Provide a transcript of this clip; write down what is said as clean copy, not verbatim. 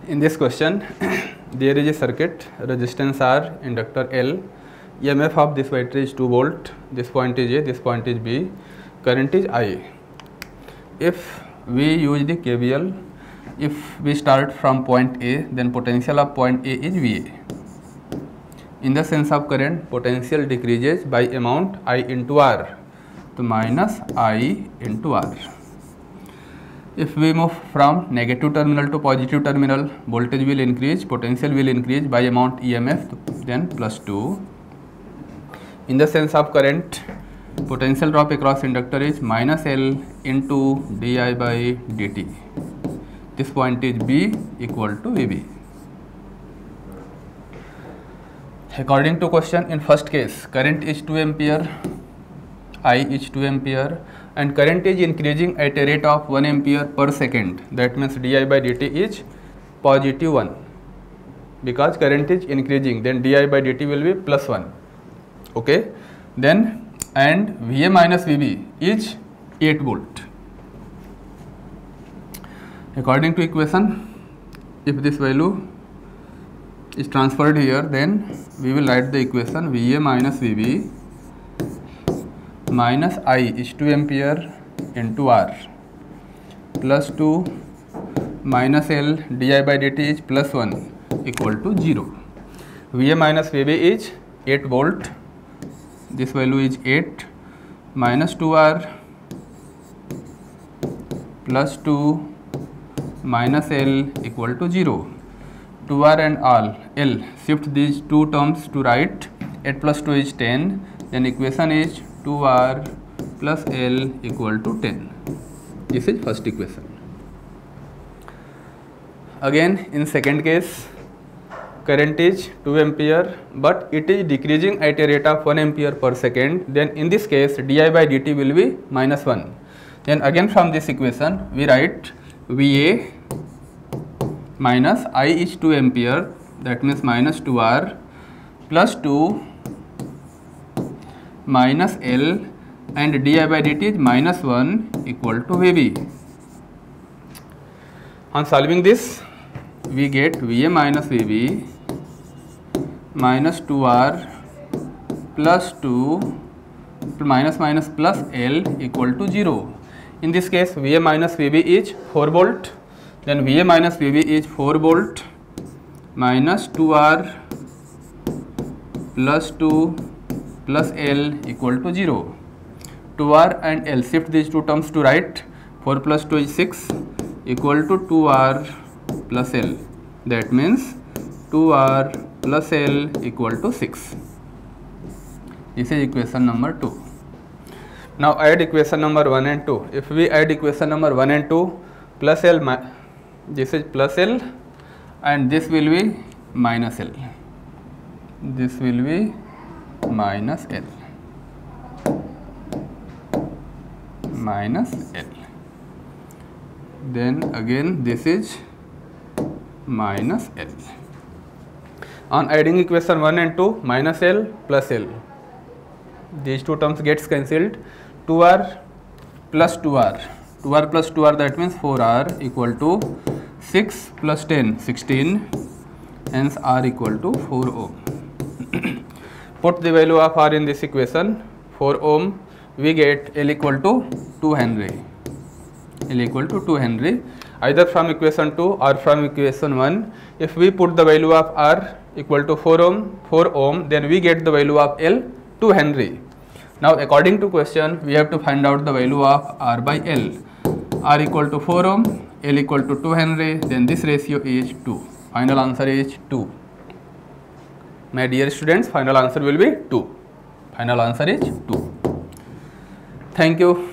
In this question, there is a circuit, resistance R, inductor L, EMF of this battery is 2 volt, this point is A, this point is B, current is I. If we use the KVL, if we start from point A, then potential of point A is VA. In the sense of current, potential decreases by amount I into R, so minus I into R. If we move from negative terminal to positive terminal, voltage will increase, potential will increase by amount EMF, then plus 2. In the sense of current, potential drop across inductor is minus L into di by dt. This point is B equal to VB. According to question, in first case, current is 2 ampere, I is 2 ampere, and current is increasing at a rate of 1 ampere per second. That means di by dt is positive 1. Because current is increasing, then di by dt will be plus 1. Okay. Then, and VA minus VB is 8 volt. According to equation, if this value is transferred here, then we will write the equation VA minus VB minus I is 2 ampere into R plus 2 minus L di by dt is plus 1 equal to 0. VA minus VB is 8 volt. This value is 8 minus 2R plus 2 minus L equal to 0. 2R and L, shift these two terms to right. 8 plus 2 is 10. Then equation is 2R plus L equal to 10. This is first equation. Again, in second case, current is 2 ampere, but it is decreasing at a rate of 1 ampere per second. Then in this case, di by dt will be minus 1. Then again from this equation, we write VA minus I is 2 ampere, that means minus 2R plus 2 minus L and di by dt is minus 1 equal to VB. On solving this, we get VA minus VB minus 2R plus 2 minus minus plus L equal to 0. In this case, VA minus VB is 4 volt. Then VA minus VB is 4 volt minus 2R plus 2 plus L equal to 0. 2R and L, shift these two terms to right. 4 plus 2 is 6 equal to 2R plus L. That means 2R plus L equal to 6. This is equation number 2. Now add equation number 1 and 2. If we add equation number 1 and 2, plus L, this is plus L and this will be minus L. This will be minus L. Minus L. Then again this is minus L. On adding equation 1 and 2, minus L plus L. These two terms gets cancelled. 2R plus 2R. 2R plus 2R, that means 4R equal to 6 plus 10, 16. Hence R equal to 4 ohm. Put the value of R in this equation, 4 ohm, we get L equal to 2 Henry. L equal to 2 Henry, either from equation 2 or from equation 1. If we put the value of R equal to 4 ohm, then we get the value of L 2 Henry. Now according to question, we have to find out the value of R by L. R equal to 4 ohm, L equal to 2 Henry, then this ratio is 2. Final answer is 2. My dear students, final answer will be 2. Final answer is 2. Thank you.